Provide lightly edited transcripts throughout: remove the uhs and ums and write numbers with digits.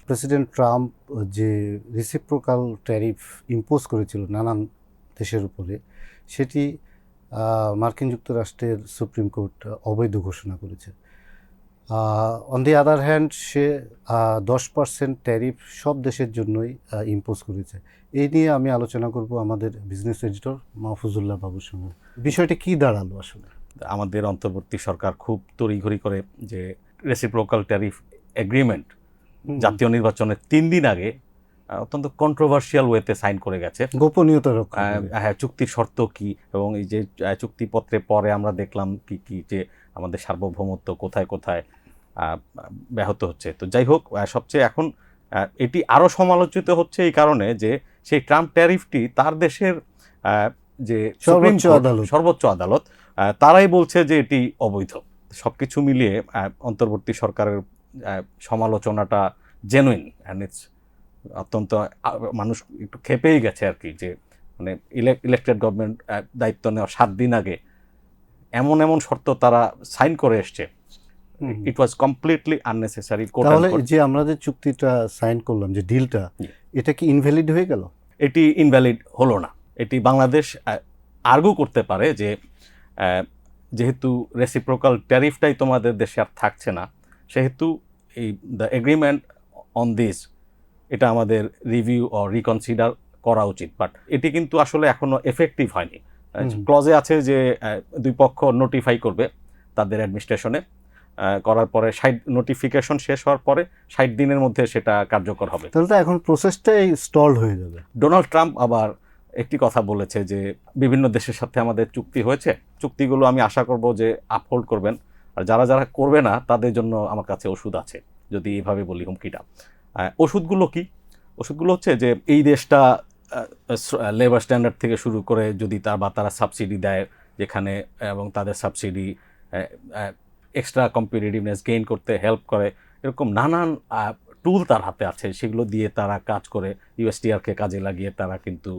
President Trump যে reciprocal tariff impose করেছিল নানান দেশের উপরে, সেটি মার্কিন যুক্তরাষ্ট্রের সুপ্রিম কোর্ট অবৈধ ঘোষণা করেছে। On the other hand say 10% tariff সব দেশের জন্যই ইম্পোজ করেছে। এই নিয়ে আমি আলোচনা করব আমাদের বিজনেস এডিটর মাহফুজুল্লাহ বাবুর সঙ্গে। বিষয়টি কি দাঁড়ালো আসলে? আমাদের অন্তর্বর্তী সরকার খুব তড়িঘড়ি করে যে রেসিপ্রোকাল ট্যারিফ এগ্রিমেন্ট জাতীয় নির্বাচনের 3 দিন আগে অত্যন্ত কন্ট্রোভার্সিয়াল ওয়েতে সাইন করে গেছে। গোপনীয়তা রক্ষা। হ্যাঁ, চুক্তির শর্ত কি এবং এই যে চুক্তিপত্রে পরে আমরা দেখলাম কি কি যে আমাদের সার্বভৌমত্ব কোথায় কোথায় ব্যাহত হচ্ছে। তো যাই হোক, সবচেয়ে এখন এটি আরও সমালোচিত হচ্ছে এই কারণে যে সেই ট্রাম্প ট্যারিফটি তার দেশের যে সর্বোচ্চ আদালত তারাই বলছে যে এটি অবৈধ। সবকিছু মিলিয়ে অন্তর্বর্তী সরকারের সমালোচনাটা জেনুইন অ্যান্ড ইটস অত্যন্ত মানুষ একটু খেপেই গেছে আর কি, যে মানে ইলেক্টেড গভর্নমেন্ট দায়িত্ব নেওয়ার 7 দিন আগে এমন এমন শর্ত তারা সাইন করে এসছে। ইট ওয়াজ কমপ্লিটলি আননেসেসারি। তাহলে যে আমরা যে চুক্তিটা সাইন করলাম, যে ডিলটা, এটা কি ইনভ্যালিড হয়ে গেল? এটি ইনভ্যালিড হলো না। এটি বাংলাদেশ আর্গু করতে পারে যে যেহেতু রেসিপ্রোকাল ট্যারিফটাই তোমাদের দেশে আর থাকছে না, সেহেতু এই দ্য এগ্রিমেন্ট অন দিস এটা আমাদের রিভিউ ও রিকনসিডার করা উচিত। বাট এটি কিন্তু আসলে এখনো এফেক্টিভ হয়নি। ক্লজে আছে যে দুই পক্ষ নোটিফাই করবে তাদের অ্যাডমিনিস্ট্রেশনে, করার পরে নোটিফিকেশন শেষ হওয়ার পরে 60 দিনের মধ্যে সেটা কার্যকর হবে। তাহলে তো এখন প্রসেসটাই স্টলড হয়ে যাবে। ডোনাল্ড ট্রাম্প আবার একটি কথা বলেছে যে বিভিন্ন দেশের সাথে আমাদের চুক্তি হয়েছে, চুক্তিগুলো আমি আশা করব যে আপহোল্ড করবেন, আর যারা যারা করবে না তাদের জন্য আমার কাছে ওষুধ আছে, যদি এইভাবে বলি হুমকিটা। ওষুধগুলো কি? ওষুধগুলো হচ্ছে যে এই দেশটা লেবার স্ট্যান্ডার্ড থেকে শুরু করে যদি তারা সাবসিডি দেয় যেখানে, এবং তাদের সাবসিডি এক্সট্রা কম্পিটিটিভনেস গেইন করতে হেল্প করে, এরকম নানান টুল তার হাতে আছে, সেগুলো দিয়ে তারা কাজ করে ইউএসটিআরকে কাজে লাগিয়ে তারা কিন্তু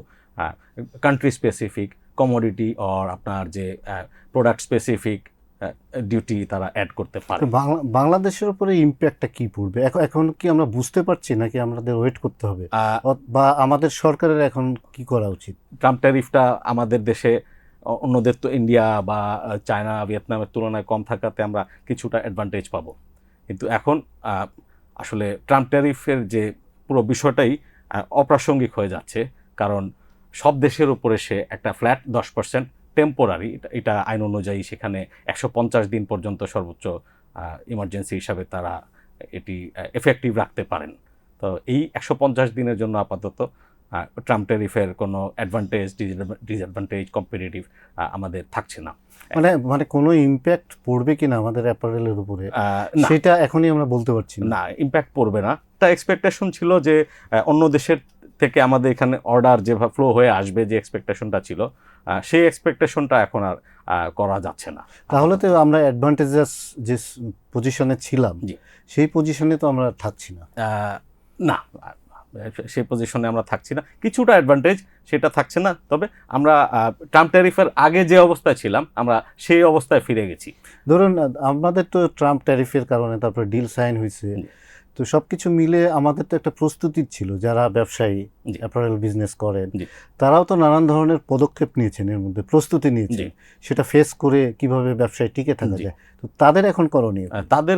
কান্ট্রি স্পেসিফিক কমোডিটি আর আপনার যে প্রোডাক্ট স্পেসিফিক ডিউটি তারা অ্যাড করতে পারে। বাংলাদেশের উপরে ইম্প্যাক্টটা কি পড়বে এখন কি আমরা বুঝতে পারছি, নাকি আমাদের ওয়েট করতে হবে, বা আমাদের সরকারের এখন কি করা উচিত? ট্রাম্প ট্যারিফটা আমাদের দেশে অন্যদের তো ইন্ডিয়া বা চায়না ভিয়েতনামের তুলনায় কম থাকাতে আমরা কিছুটা অ্যাডভান্টেজ পাবো, কিন্তু এখন আসলে ট্রাম্প ট্যারিফের যে পুরো বিষয়টাই অপ্রাসঙ্গিক হয়ে যাচ্ছে, কারণ সব দেশের উপরে সে একটা ফ্ল্যাট 10% টেম্পোরারি, এটা আইন অনুযায়ী সেখানে 150 দিন পর্যন্ত সর্বোচ্চ ইমার্জেন্সি হিসাবে তারা এটি এফেক্টিভ রাখতে পারেন। তো এই 150 দিনের জন্য আপাতত ট্রাম্প ট্যারিফের কোনো অ্যাডভান্টেজ ডিসঅ্যাডভান্টেজ কম্পিটিটিভ আমাদের থাকছে না। মানে কোনো ইম্প্যাক্ট পড়বে কিনা আমাদের অ্যাপারেলের উপরে, সেটা এখনই আমরা বলতে পারছি না। ইম্প্যাক্ট পড়বে না। তা এক্সপেকটেশন ছিল যে অন্য দেশের থেকে আমাদের এখানে অর্ডার যেভাবে ফ্লো হয়ে আসবে, যে এক্সপেকটেশনটা ছিল, সেই এক্সপেকটেশনটা এখন আর করা যাচ্ছে না। তাহলে তো আমরা অ্যাডভান্টেজেস যে পজিশনে ছিলাম সেই পজিশনে তো আমরা থাকছি না। না, সেই পজিশনে আমরা থাকছি না। কিছুটা অ্যাডভান্টেজ সেটা থাকছে না, তবে আমরা ট্রাম্প ট্যারিফের আগে যে অবস্থায় ছিলাম আমরা সেই অবস্থায় ফিরে গেছি। ধরুন আমাদের তো ট্রাম্প ট্যারিফের কারণে তারপরে ডিল সাইন হয়েছে, তো সব কিছু মিলে আমাদের তো একটা প্রস্তুতি ছিল, যারা ব্যবসায়ী অ্যাপারেল বিজনেস করেন তারাও তো নানান ধরনের পদক্ষেপ নিয়েছেন, এর মধ্যে প্রস্তুতি নিয়েছেন সেটা ফেস করে কিভাবে ব্যবসায় টিকে থাকা যায়। তো তাদের এখন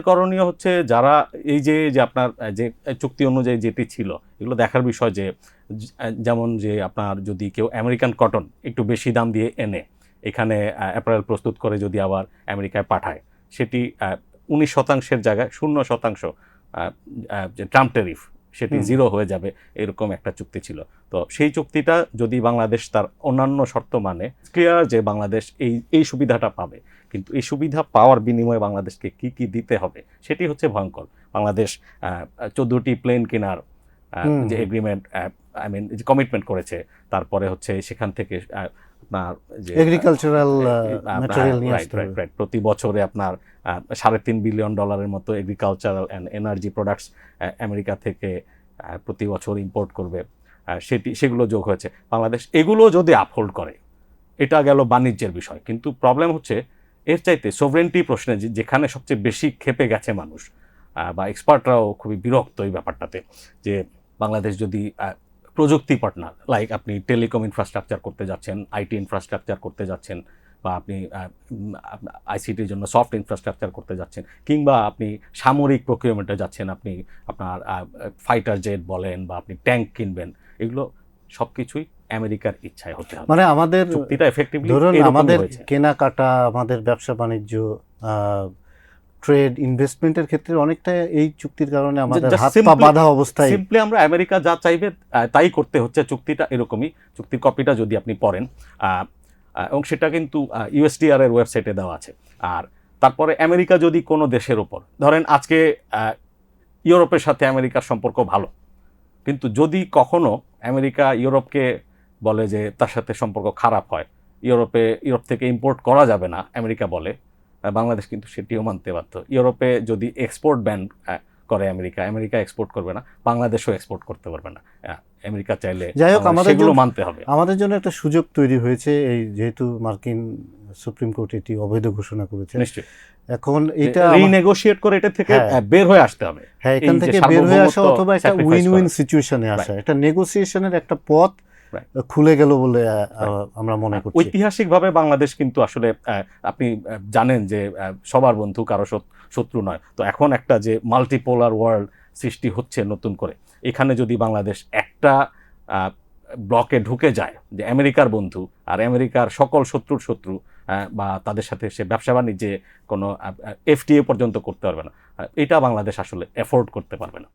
করণীয় হচ্ছে যারা এই যে আপনার যে চুক্তি অনুযায়ী যেটি ছিল, এগুলো দেখার বিষয় যে যেমন যে আপনার যদি কেউ আমেরিকান কটন একটু বেশি দাম দিয়ে এনে এখানে অ্যাপারেল প্রস্তুত করে যদি আবার আমেরিকায় পাঠায়, সেটি 19% জায়গায় 0% যে ট্রাম্প ট্যারিফ সেটি 0 হয়ে যাবে, এরকম একটা চুক্তি ছিল। তো সেই চুক্তিটা যদি বাংলাদেশ তার অন্যান্য শর্ত মানে, ক্লিয়ার যে বাংলাদেশ এই সুবিধাটা পাবে, কিন্তু এই সুবিধা পাওয়ার বিনিময়ে বাংলাদেশকে কি কি দিতে হবে সেটি হচ্ছে ভয়ঙ্কর। বাংলাদেশ 14টি প্লেন কেনার যে এগ্রিমেন্ট যে কমিটমেন্ট করেছে, তারপরে হচ্ছে সেখান থেকে আপনার যে এগ্রিকালচারাল ম্যাটেরিয়াল নিয়ে আসতে হবে, প্রতি বছরে আপনার $3.5 বিলিয়ন মতো agricultural and energy products America থেকে প্রতি বছর ইম্পোর্ট করবে, সেগুলো যোগ হয়েছে। বাংলাদেশ এগুলো যদি আপহোল্ড করে, এটা গেল বাণিজ্যের বিষয়, কিন্তু প্রবলেম হচ্ছে এর চাইতে সভরেন্টি প্রশ্নে, যেখানে সবচেয়ে বেশি ক্ষেপে গেছে মানুষ, বা এক্সপার্টরাও খুবই বিরক্ত এই ব্যাপারটাতে, যে বাংলাদেশ যদি প্রযুক্তি পার্টনার, লাইক আপনি টেলিকম ইনফ্রাস্ট্রাকচার করতে যাচ্ছেন, আইটি ইনফ্রাস্ট্রাকচার করতে যাচ্ছেন, বা আপনি আইসিটির জন্য সফট ইনফ্রাস্ট্রাকচার করতে যাচ্ছেন, কিংবা আপনি সামরিক প্রকিউরমেন্টে যাচ্ছেন, আপনি আপনার ফাইটার জেট বলেন বা আপনি ট্যাঙ্ক কিনবেন, এগুলো সব কিছুই আমেরিকার ইচ্ছায় হতে হবে। মানে আমাদের চুক্তিটা এফেক্টিভলি ধরুন এরকমই আমাদের হয়েছে। কেনাকাটা, আমাদের ব্যবসা বাণিজ্য, ট্রেড ইনভেস্টমেন্টের ক্ষেত্রে অনেকটা এই চুক্তির কারণে আমাদের just হাত পা বাঁধা অবস্থায়। সিম্পলি আমরা আমেরিকা যা চাইবে তাই করতে হচ্ছে। চুক্তিটা এরকমই, চুক্তির কপিটা যদি আপনি পড়েন, এবং সেটা কিন্তু ইউএসটিআর এর ওয়েবসাইটে দেওয়া আছে। আর তারপরে আমেরিকা যদি কোনো দেশের উপর, ধরেন আজকে ইউরোপের সাথে আমেরিকার সম্পর্ক ভালো, কিন্তু যদি কখনো আমেরিকা ইউরোপকে বলে যে তার সাথে সম্পর্ক খারাপ হয়, ইউরোপ থেকে ইম্পোর্ট করা যাবে না, আমেরিকা বলে, বাংলাদেশ কিন্তু সেটিও মানতে বাধ্য। ইউরোপে যদি এক্সপোর্ট ব্যান করে আমেরিকা এক্সপোর্ট করবে না, বাংলাদেশও এক্সপোর্ট করতে পারবে না। আমেরিকা চাইলে যাই হোক, আমাদের সেগুলো মানতে হবে। আমাদের জন্য একটা সুযোগ তৈরি হয়েছে, এই যেহেতু মার্কিন সুপ্রিম কোর্ট এটি অবৈধ ঘোষণা করেছে। নিশ্চয়ই এখন এটা রিনেগোশিয়েট করে এটা থেকে হ্যাঁ। বের হয়ে আসতে হবে। হ্যাঁ, এখান এই যে থেকে বের হয়ে আসা সার্বভৌমত্ব অথবা একটা sacrifice উইন উইন করা। সিচুয়েশনে আসা, Right. একটা নেগোসিয়েশনের একটা পথ Right. খুলে গেল বলে আমরা মনে করছি। ঐতিহাসিকভাবে বাংলাদেশ কিন্তু আসলে আপনি জানেন যে সবার বন্ধু কারো শত্রু নয়। তো এখন একটা যে মাল্টিপোলার ওয়ার্ল্ড সৃষ্টি হচ্ছে নতুন করে, এখানে যদি বাংলাদেশ একটা ব্লকে ঢুকে যায় যে আমেরিকার বন্ধু আর আমেরিকার সকল শত্রুর শত্রু, বা তাদের সাথে সে ব্যবসা বাণিজ্যে কোনো এফটিএ পর্যন্ত করতে পারবে না, এটা বাংলাদেশ আসলে এফোর্ড করতে পারবে না।